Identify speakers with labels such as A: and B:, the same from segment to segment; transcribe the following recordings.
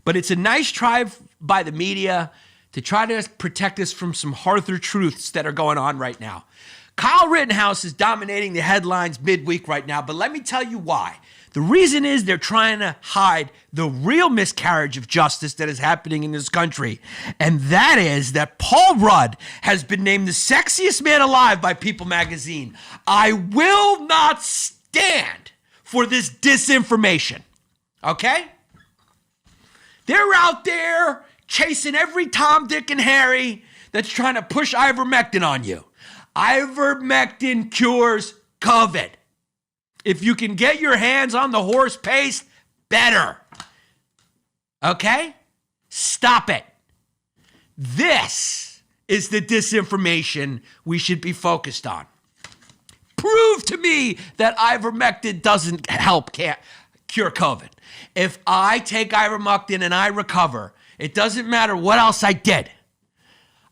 A: But it's a nice try by the media to try to protect us from some harsher truths that are going on right now. Kyle Rittenhouse is dominating the headlines midweek right now, but let me tell you why. The reason is they're trying to hide the real miscarriage of justice that is happening in this country. And that is that Paul Rudd has been named the sexiest man alive by People magazine. I will not stand for this disinformation. Okay? They're out there chasing every Tom, Dick, and Harry that's trying to push ivermectin on you. Ivermectin cures COVID. If you can get your hands on the horse paste, better. Okay? Stop it. This is the disinformation we should be focused on. Prove to me that ivermectin doesn't help cure COVID. If I take ivermectin and I recover, it doesn't matter what else I did.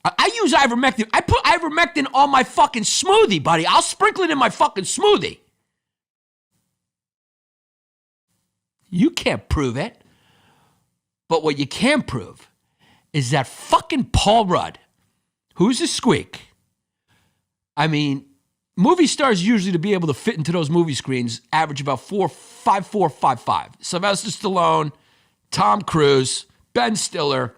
A: I use ivermectin. I put ivermectin on my fucking smoothie, buddy. I'll sprinkle it in my fucking smoothie. You can't prove it. But what you can prove is that fucking Paul Rudd, who's a squeak. I mean, movie stars usually to be able to fit into those movie screens average about 5'4", 5'5". Sylvester Stallone, Tom Cruise, Ben Stiller,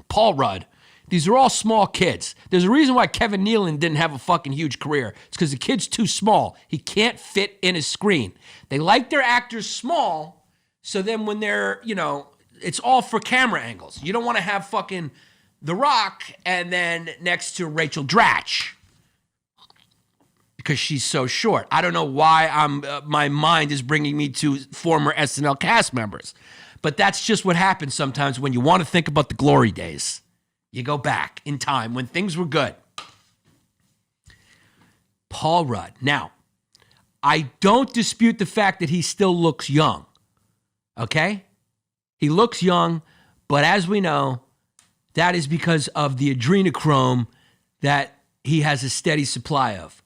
A: Paul Rudd. These are all small kids. There's a reason why Kevin Nealon didn't have a fucking huge career. It's because the kid's too small. He can't fit in his screen. They like their actors small. So then when they're, it's all for camera angles. You don't want to have fucking The Rock and then next to Rachel Dratch because she's so short. I don't know why my mind is bringing me to former SNL cast members. But that's just what happens sometimes when you want to think about the glory days. You go back in time when things were good. Paul Rudd. Now, I don't dispute the fact that he still looks young. Okay? He looks young, but as we know, that is because of the adrenochrome that he has a steady supply of.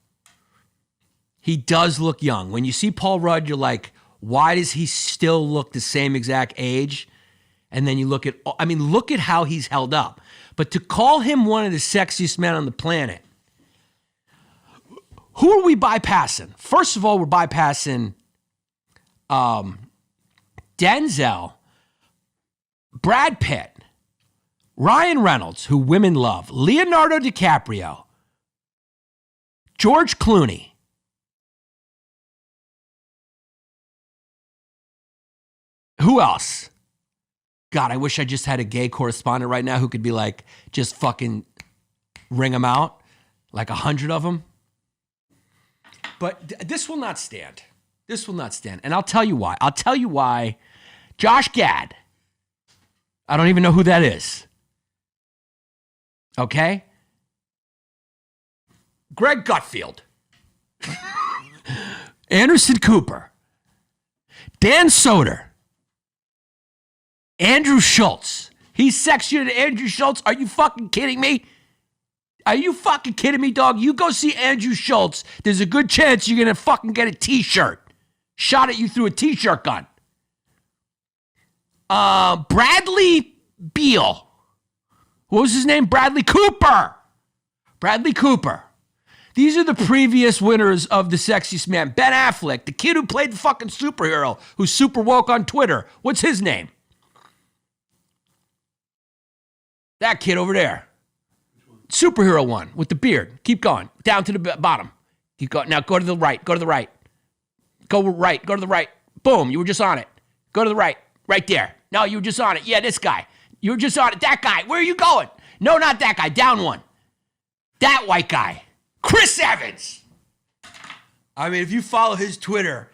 A: He does look young. When you see Paul Rudd, you're like, why does he still look the same exact age? And then you look at how he's held up. But to call him one of the sexiest men on the planet, who are we bypassing? First of all, we're bypassing Denzel, Brad Pitt, Ryan Reynolds, who women love, Leonardo DiCaprio, George Clooney. Who else? God, I wish I just had a gay correspondent right now who could be like, just fucking ring them out, like 100 of them. But this will not stand. This will not stand. And I'll tell you why. Josh Gad. I don't even know who that is. Okay? Greg Gutfield. Anderson Cooper. Dan Soder. Andrew Schultz. He's sexier than Andrew Schultz. Are you fucking kidding me? Are you fucking kidding me, dog? You go see Andrew Schultz. There's a good chance you're going to fucking get a t-shirt shot at you through a t-shirt gun. Bradley Beal. What was his name? Bradley Cooper. Bradley Cooper. These are the previous winners of the Sexiest Man. Ben Affleck, the kid who played the fucking superhero, who's super woke on Twitter. What's his name? That kid over there. Superhero one with the beard. Keep going. Down to the bottom. Keep going. Now go to the right. Go to the right. Go right. Go to the right. Boom. You were just on it. Go to the right. Right there. No, you were just on it. Yeah, this guy. You were just on it. That guy. Where are you going? No, not that guy. Down one. That white guy. Chris Evans. I mean, if you follow his Twitter,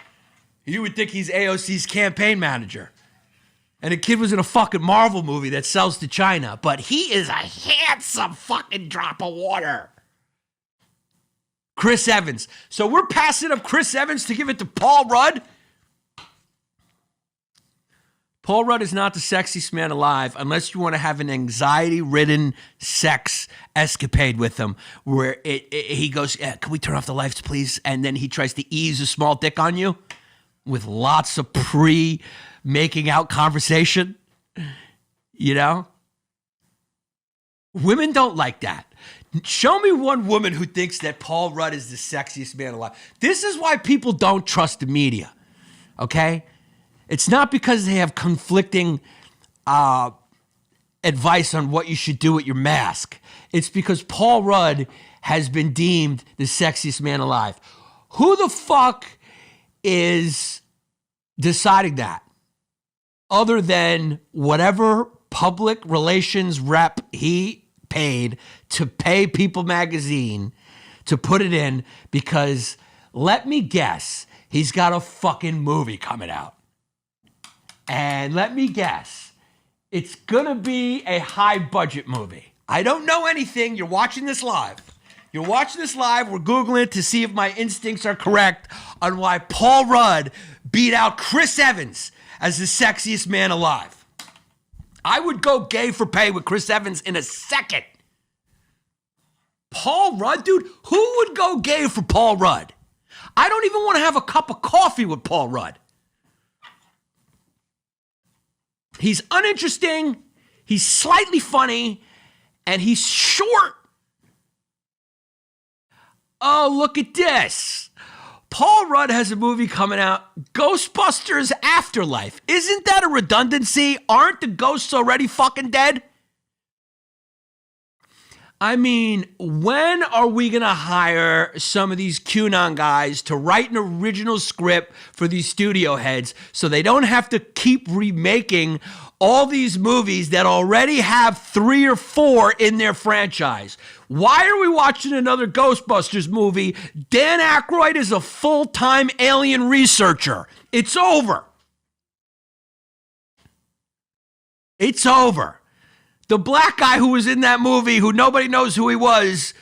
A: you would think he's AOC's campaign manager. And the kid was in a fucking Marvel movie that sells to China. But he is a handsome fucking drop of water. Chris Evans. So we're passing up Chris Evans to give it to Paul Rudd? Paul Rudd is not the sexiest man alive unless you want to have an anxiety-ridden sex escapade with him where he goes, yeah, can we turn off the lights, please? And then he tries to ease a small dick on you with lots of pre-making out conversation. You know? Women don't like that. Show me one woman who thinks that Paul Rudd is the sexiest man alive. This is why people don't trust the media, okay? It's not because they have conflicting advice on what you should do with your mask. It's because Paul Rudd has been deemed the sexiest man alive. Who the fuck is deciding that? Other than whatever public relations rep he paid to pay People Magazine to put it in, because let me guess, he's got a fucking movie coming out. And let me guess, it's gonna be a high budget movie. I don't know anything. You're watching this live. We're Googling it to see if my instincts are correct on why Paul Rudd beat out Chris Evans as the sexiest man alive. I would go gay for pay with Chris Evans in a second. Paul Rudd, dude, who would go gay for Paul Rudd? I don't even want to have a cup of coffee with Paul Rudd. He's uninteresting, he's slightly funny, and he's short. Oh, look at this. Paul Rudd has a movie coming out, Ghostbusters Afterlife. Isn't that a redundancy? Aren't the ghosts already fucking dead? I mean, when are we going to hire some of these QAnon guys to write an original script for these studio heads so they don't have to keep remaking all these movies that already have 3 or 4 in their franchise? Why are we watching another Ghostbusters movie? Dan Aykroyd is a full-time alien researcher. It's over. It's over. The black guy who was in that movie, who nobody knows who he was,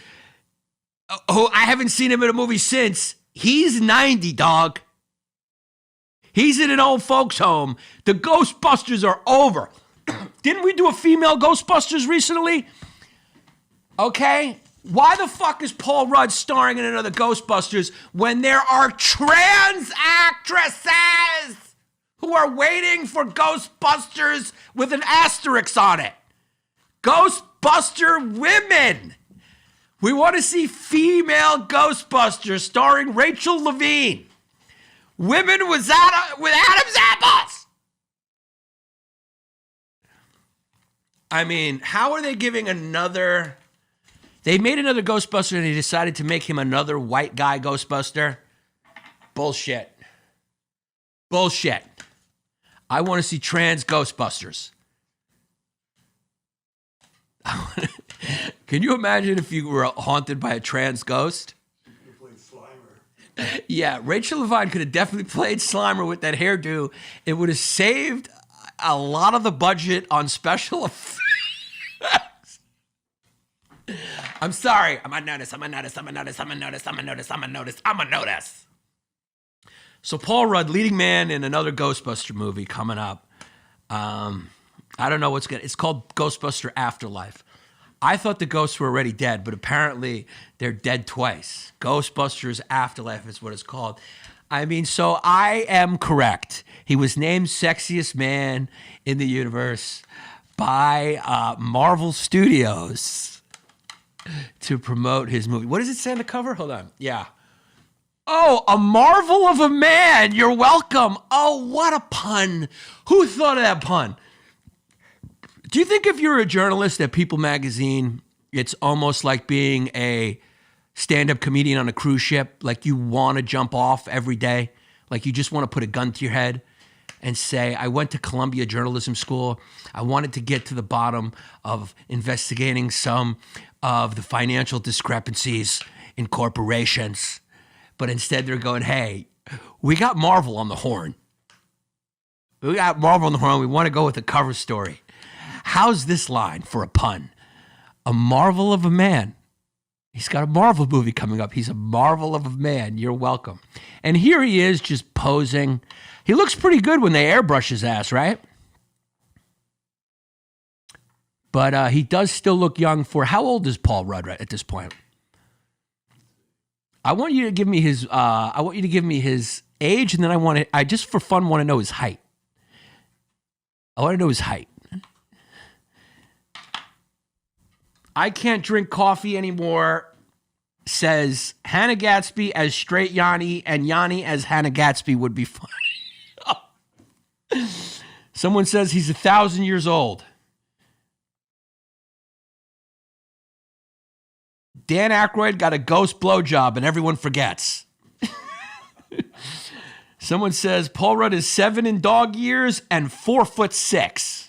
A: who I haven't seen him in a movie since, he's 90, dog. He's in an old folks home. The Ghostbusters are over. Didn't we do a female Ghostbusters recently? Okay. Why the fuck is Paul Rudd starring in another Ghostbusters when there are trans actresses who are waiting for Ghostbusters with an asterisk on it? Ghostbuster women. We want to see female Ghostbusters starring Rachel Levine. Women with Adam's apples. I mean, how are they giving another... They made another Ghostbuster and they decided to make him another white guy Ghostbuster? Bullshit. Bullshit. I want to see trans Ghostbusters. Can you imagine if you were haunted by a trans ghost?
B: You played Slimer.
A: Yeah, Rachel Levine could have definitely played Slimer with that hairdo. It would have saved a lot of the budget on special effects. I'm sorry. I'm gonna notice. So Paul Rudd, leading man in another Ghostbuster movie coming up. I don't know it's called Ghostbuster Afterlife. I thought the ghosts were already dead, but apparently they're dead twice. Ghostbusters Afterlife is what it's called. I mean, so I am correct. He was named Sexiest Man in the Universe by Marvel Studios to promote his movie. What does it say on the cover? Hold on. Yeah. Oh, a marvel of a man. You're welcome. Oh, what a pun. Who thought of that pun? Do you think if you're a journalist at People Magazine, it's almost like being a stand-up comedian on a cruise ship? Like you want to jump off every day? Like you just want to put a gun to your head and say, I went to Columbia Journalism School. I wanted to get to the bottom of investigating some of the financial discrepancies in corporations. But instead they're going, hey, we got Marvel on the horn. We got Marvel on the horn. We want to go with a cover story. How's this line for a pun? A marvel of a man. He's got a Marvel movie coming up. He's a marvel of a man. You're welcome. And here he is just posing. He looks pretty good when they airbrush his ass, right? But he does still look young for... How old is Paul Rudd at this point? I want you to give me his... I want you to give me his age, and then I just for fun want to know his height. I want to know his height. I can't drink coffee anymore, says Hannah Gatsby as straight Yanni, and Yanni as Hannah Gatsby would be fine. Someone says he's 1,000 years old. Dan Aykroyd got a ghost blowjob and everyone forgets. Someone says Paul Rudd is 7 in dog years and 4'6".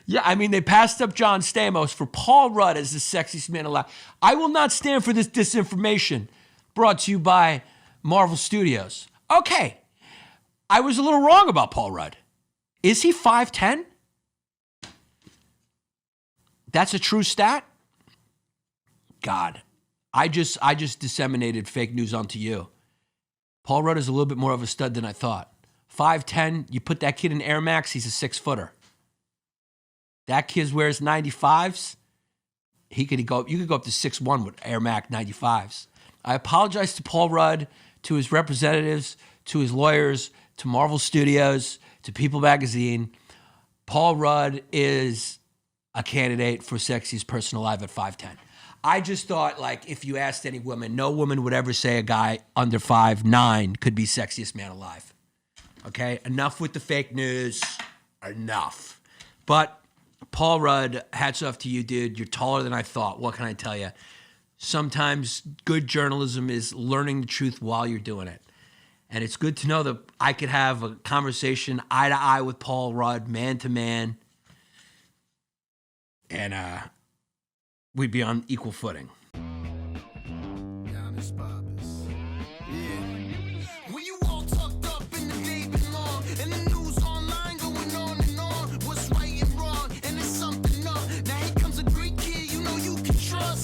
A: Yeah, I mean, they passed up John Stamos for Paul Rudd as the sexiest man alive. I will not stand for this disinformation brought to you by Marvel Studios. Okay, I was a little wrong about Paul Rudd. Is he 5'10"? That's a true stat? God, I just disseminated fake news onto you. Paul Rudd is a little bit more of a stud than I thought. 5'10", you put that kid in Air Max, he's a 6-footer. That kid wears 95s. You could go up to 6'1" with Air Max 95s. I apologize to Paul Rudd, to his representatives, to his lawyers, to Marvel Studios, to People Magazine. Paul Rudd is a candidate for sexiest person alive at 5'10". I just thought, like, if you asked any woman, no woman would ever say a guy under 5'9" could be sexiest man alive. Okay? Enough with the fake news. Enough. But Paul Rudd, hats off to you, dude. You're taller than I thought. What can I tell you? Sometimes good journalism is learning the truth while you're doing it. And it's good to know that I could have a conversation eye to eye with Paul Rudd, man to man, and we'd be on equal footing.